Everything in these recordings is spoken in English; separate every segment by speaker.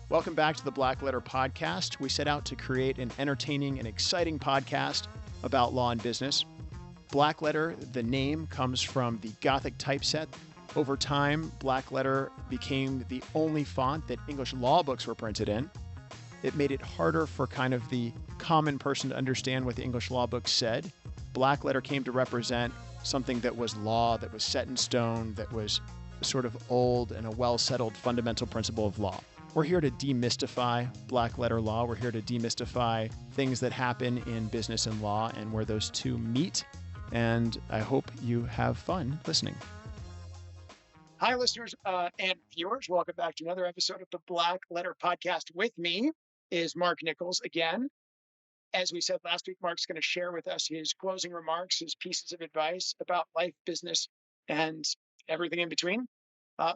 Speaker 1: Welcome back to the Blackletter Podcast. We set out to create an entertaining and exciting podcast about law and business. Blackletter, the name, comes from the Gothic typeset. Over time, Blackletter became the only font that English law books were printed in. It made it harder for kind of the common person to understand what the English law books said. Blackletter came to represent something that was law, that was set in stone, that was sort of old and a well-settled fundamental principle of law. We're here to demystify black-letter law. We're here to demystify things that happen in business and law and where those two meet. And I hope you have fun listening. Hi, listeners and viewers. Welcome back to another episode of the Blackletter Podcast. With me is Marc Nichols again. As we said last week, Marc's going to share with us his closing remarks, his pieces of advice about life, business, and everything in between.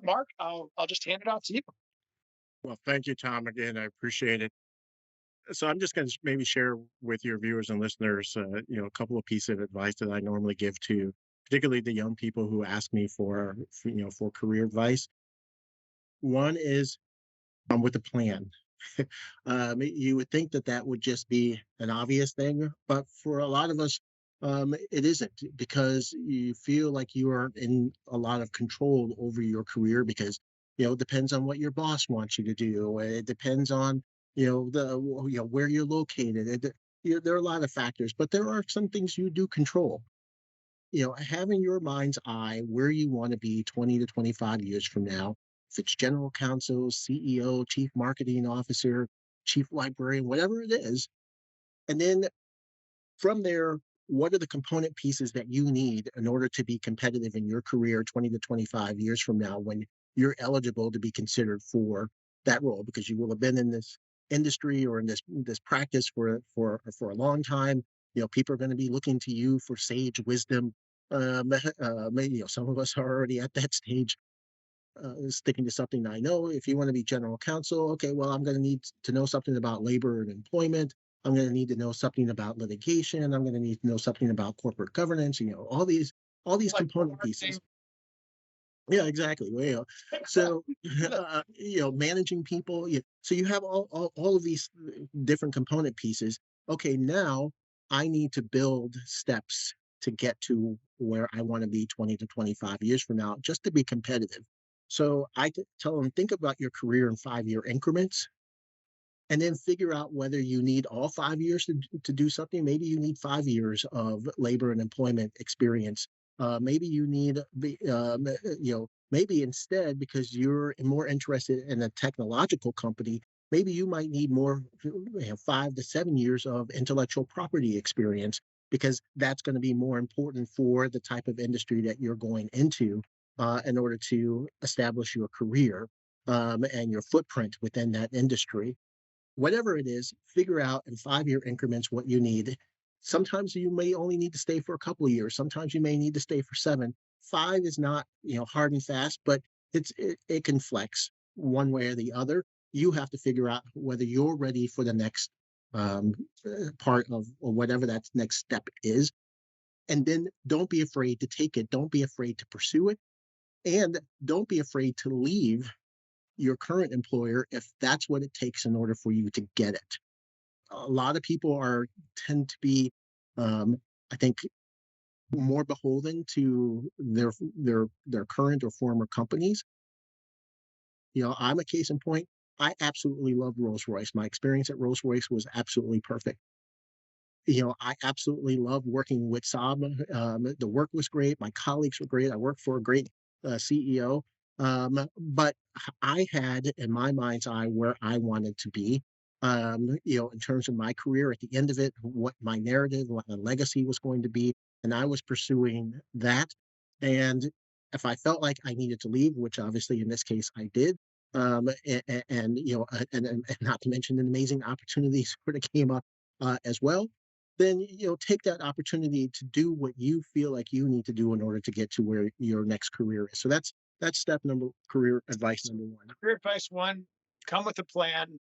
Speaker 1: Marc, I'll just hand it off to you.
Speaker 2: Well, thank you, Tom. Again, I appreciate it. So I'm just going to maybe share with your viewers and listeners, a couple of pieces of advice that I normally give to, particularly the young people who ask me for career advice. One is come with a plan. You would think that would just be an obvious thing, but for a lot of us, it isn't, because you feel like you are in a lot of control over your career because it depends on what your boss wants you to do. It depends on where you're located. There are a lot of factors, but there are some things you do control. Having your mind's eye where you want to be 20 to 25 years from now. If it's general counsel, CEO, chief marketing officer, chief librarian, whatever it is. And then from there, what are the component pieces that you need in order to be competitive in your career 20 to 25 years from now when you're eligible to be considered for that role, because you will have been in this industry or in this practice for a long time. People are going to be looking to you for sage wisdom. Maybe some of us are already at that stage. Sticking to something I know. If you want to be general counsel, okay, well, I'm going to need to know something about labor and employment. I'm going to need to know something about litigation. I'm going to need to know something about corporate governance. All these component pieces. Yeah, exactly. Well, so managing people. So you have all of these different component pieces. Okay, now I need to build steps to get to where I want to be 20 to 25 years from now, just to be competitive. So I tell them, think about your career in 5-year increments, and then figure out whether you need all 5 years to do something. Maybe you need 5 years of labor and employment experience. Maybe you need, maybe instead, because you're more interested in a technological company, maybe you might need more, 5 to 7 years of intellectual property experience, because that's going to be more important for the type of industry that you're going into in order to establish your career and your footprint within that industry. Whatever it is, figure out in 5-year increments what you need. Sometimes you may only need to stay for a couple of years. Sometimes you may need to stay for 7. 5 is not, hard and fast, but it can flex one way or the other. You have to figure out whether you're ready for the next part of, or whatever that next step is. And then don't be afraid to take it. Don't be afraid to pursue it. And don't be afraid to leave your current employer if that's what it takes in order for you to get it. A lot of people tend to be, I think, more beholden to their current or former companies. I'm a case in point. I absolutely love Rolls-Royce. My experience at Rolls-Royce was absolutely perfect. I absolutely love working with Saab. The work was great. My colleagues were great. I worked for a great CEO. But I had in my mind's eye where I wanted to be, in terms of my career at the end of it, what my narrative, what my legacy was going to be. And I was pursuing that. And if I felt like I needed to leave, which obviously in this case I did, and not to mention an amazing opportunity sort of came up as well, then take that opportunity to do what you feel like you need to do in order to get to where your next career is. So that's career advice number 1.
Speaker 1: Career advice 1, come with a plan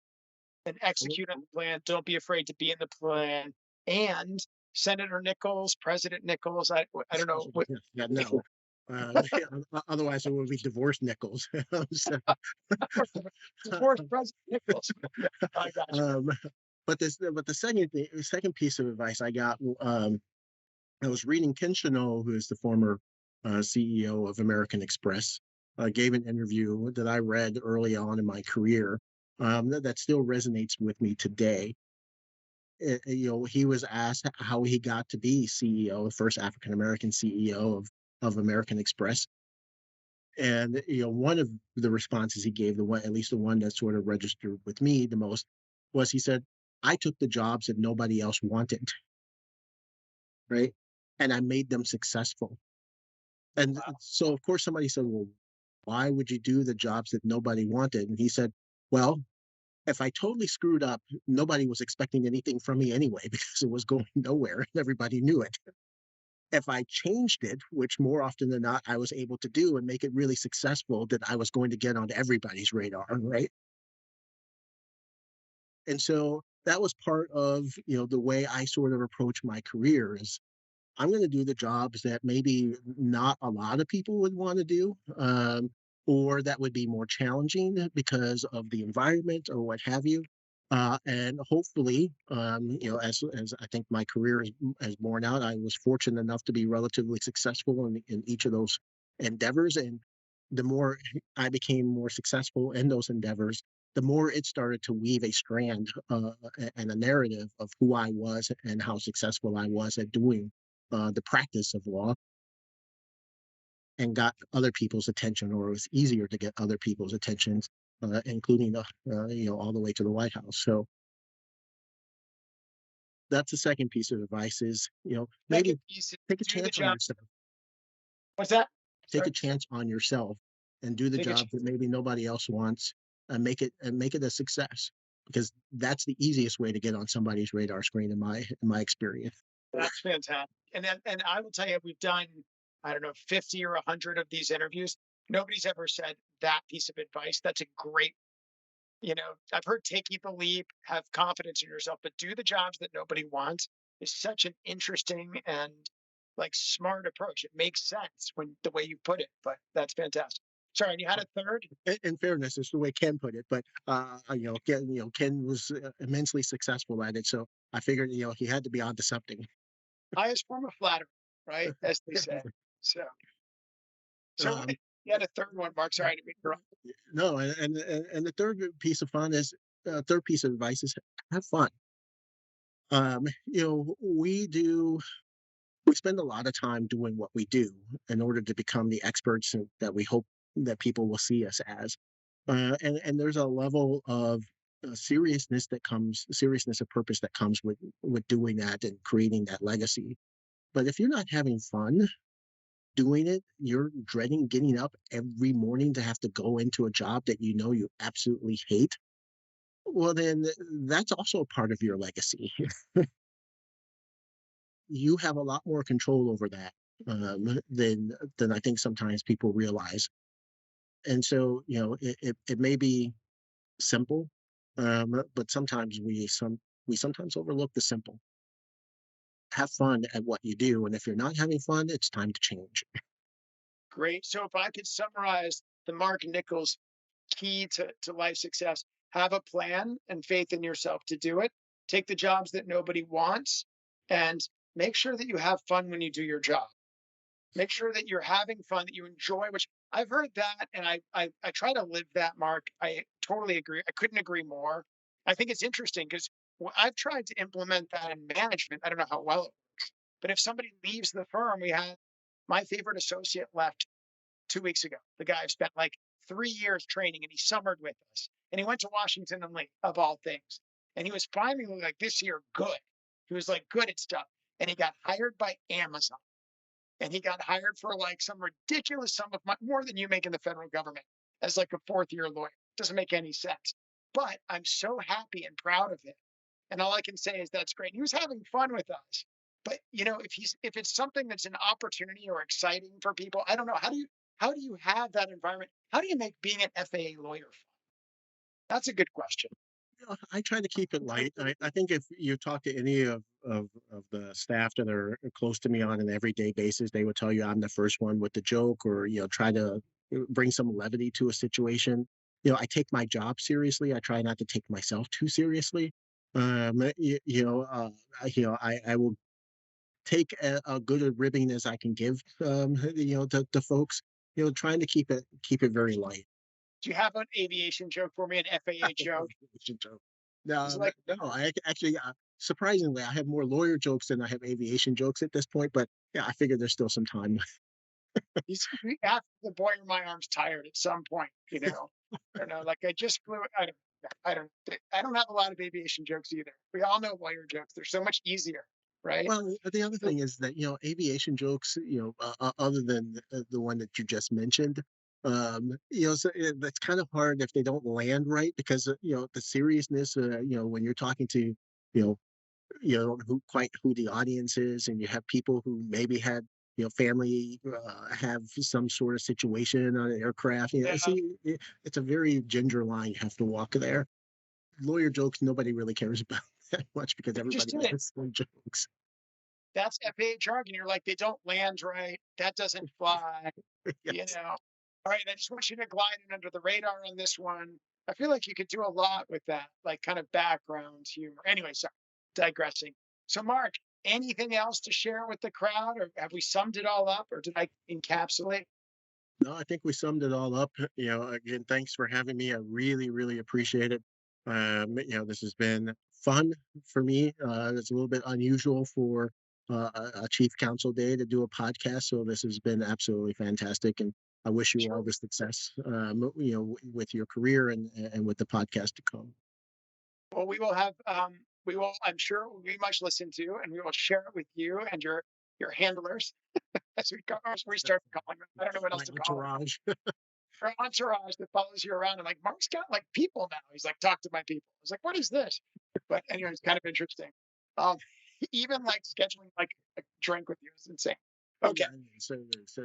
Speaker 1: and execute on the plan. Don't be afraid to be in the plan. And Senator Nichols, President Nichols, I don't know.
Speaker 2: Yeah, no. Otherwise, it would be divorce Nichols. So,
Speaker 1: Divorce President Nichols. I got you.
Speaker 2: um, but the second piece of advice I got, I was reading Ken Chenault, who is the former CEO of American Express, gave an interview that I read early on in my career, that still resonates with me today. He was asked how he got to be CEO, the first African American CEO of American Express. And one of the responses he gave, the one, at least the one that sort of registered with me the most, was he said, "I took the jobs that nobody else wanted, right? And I made them successful." And
Speaker 1: Wow.
Speaker 2: so, of course, somebody said, "Well, why would you do the jobs that nobody wanted?" And he said, "Well, if I totally screwed up, nobody was expecting anything from me anyway because it was going nowhere and everybody knew it. If I changed it, which more often than not I was able to do and make it really successful, then I was going to get on everybody's radar, right?" And so that was part of the way I sort of approach my career is I'm going to do the jobs that maybe not a lot of people would want to do, or that would be more challenging because of the environment or what have you. And hopefully, as I think my career has borne out, I was fortunate enough to be relatively successful in each of those endeavors. And the more I became more successful in those endeavors, the more it started to weave a strand and a narrative of who I was and how successful I was at doing the practice of law, and got other people's attention, or it was easier to get other people's attentions, including all the way to the White House. So that's the second piece of advice is maybe
Speaker 1: Second piece is
Speaker 2: take a
Speaker 1: do the
Speaker 2: chance on
Speaker 1: job.
Speaker 2: yourself,
Speaker 1: What's that?
Speaker 2: take a
Speaker 1: Sorry.
Speaker 2: chance on yourself, and do the
Speaker 1: Take a
Speaker 2: job that maybe nobody else wants, and make it a success, because that's the easiest way to get on somebody's radar screen in my experience.
Speaker 1: That's fantastic. And I will tell you, we've done, I don't know, 50 or 100 of these interviews. Nobody's ever said that piece of advice. That's a great, I've heard take the leap, have confidence in yourself, but do the jobs that nobody wants is such an interesting and like smart approach. It makes sense when the way you put it, but that's fantastic. Sorry, and you had a third?
Speaker 2: In fairness, it's the way Ken put it, but Ken was immensely successful at it, so I figured he had to be onto something.
Speaker 1: Highest form of flattery, right? As they say. So, so
Speaker 2: um,
Speaker 1: you had a third one, Mark. Sorry to interrupt.
Speaker 2: no, and the third piece of advice is have fun. We spend a lot of time doing what we do in order to become the experts that we hope that people will see us as. And there's a level of seriousness of purpose that comes with doing that and creating that legacy. But if you're not having fun doing it, you're dreading getting up every morning to have to go into a job that you absolutely hate. Well, then that's also a part of your legacy. You have a lot more control over that, than I think sometimes people realize. And so, it may be simple, but sometimes we sometimes overlook the simple. Have fun at what you do, and if you're not having fun, it's time to change.
Speaker 1: Great. So if I could summarize the Marc Nichols key to life success, have a plan and faith in yourself to do it. Take the jobs that nobody wants and make sure that you have fun when you do your job. Make sure that you're having fun, that you enjoy, which I've heard that and I try to live that, Mark. I totally agree. I couldn't agree more. I think it's interesting because I've tried to implement that in management. I don't know how well it works, but if somebody leaves the firm, we had my favorite associate left 2 weeks ago. The guy I've spent like 3 years training and he summered with us. And he went to Washington and Lee, of all things. And he was finally like this year good. He was like good at stuff. And he got hired by Amazon. And he got hired for like some ridiculous sum of money, more than you make in the federal government as like a fourth year lawyer. Doesn't make any sense. But I'm so happy and proud of him. And all I can say is that's great. He was having fun with us. But if it's something that's an opportunity or exciting for people, I don't know. How do you have that environment? How do you make being an FAA lawyer fun? That's a good question.
Speaker 2: I try to keep it light. I think if you talk to any of the staff that are close to me on an everyday basis, they would tell you I'm the first one with the joke or, try to bring some levity to a situation. I take my job seriously. I try not to take myself too seriously. I will take a good a ribbing as I can give, to folks, trying to keep it very light.
Speaker 1: Do you have an aviation joke for me, an FAA joke?
Speaker 2: Joke. No,
Speaker 1: It's like,
Speaker 2: no, actually, surprisingly, I have more lawyer jokes than I have aviation jokes at this point, but yeah, I figure there's still some time.
Speaker 1: after the boy in my arm's tired at some point, I don't know, like I just flew. I don't have a lot of aviation jokes either. We all know lawyer jokes. They're so much easier, right?
Speaker 2: Well, the other thing is that, aviation jokes, other than the one that you just mentioned, so that's kind of hard if they don't land right because, the seriousness, when you're talking to, know, who the audience is, and you have people who maybe had, family have some sort of situation on an aircraft.
Speaker 1: Yeah,
Speaker 2: It's a very ginger line you have to walk there. Lawyer jokes, nobody really cares about that much because
Speaker 1: you just
Speaker 2: everybody
Speaker 1: did it.
Speaker 2: has some jokes.
Speaker 1: That's FAA jargon. You're like, they don't land right. That doesn't fly.
Speaker 2: Yes.
Speaker 1: All right, I just want you to glide in under the radar on this one. I feel like you could do a lot with that, like kind of background humor. Anyway, sorry, digressing. So, Marc, anything else to share with the crowd, or have we summed it all up, or did I encapsulate?
Speaker 2: No, I think we summed it all up. Again, thanks for having me. I really, really appreciate it. This has been fun for me. It's a little bit unusual for a chief counsel day to do a podcast, so this has been absolutely fantastic. And I wish you all
Speaker 1: Sure.
Speaker 2: the success, with your career and with the podcast to come.
Speaker 1: Well, we will, I'm sure, it will be much listened to, and we will share it with you and your handlers as we start calling them. I don't know what
Speaker 2: My
Speaker 1: else to call them.
Speaker 2: entourage.
Speaker 1: Our entourage that follows you around. I'm like, Marc's got like people now. He's like, talk to my people. I was like, what is this? But anyway, it's kind of interesting. Um, even like scheduling like a drink with you is insane. Okay,
Speaker 2: Yeah, so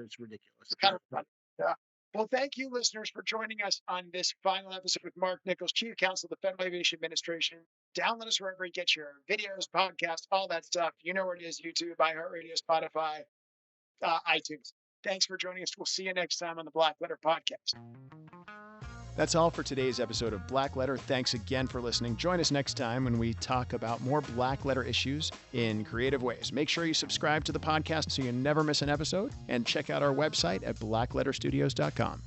Speaker 2: it's ridiculous.
Speaker 1: it's kind of fun. Yeah. Well, thank you, listeners, for joining us on this final episode with Marc Nichols, Chief Counsel of the Federal Aviation Administration. Download us wherever you get your videos, podcasts, all that stuff. You know where it is: YouTube, iHeartRadio, Spotify, iTunes. Thanks for joining us. We'll see you next time on the Blackletter Podcast. That's all for today's episode of Blackletter. Thanks again for listening. Join us next time when we talk about more Blackletter issues in creative ways. Make sure you subscribe to the podcast so you never miss an episode, and check out our website at blackletterstudios.com.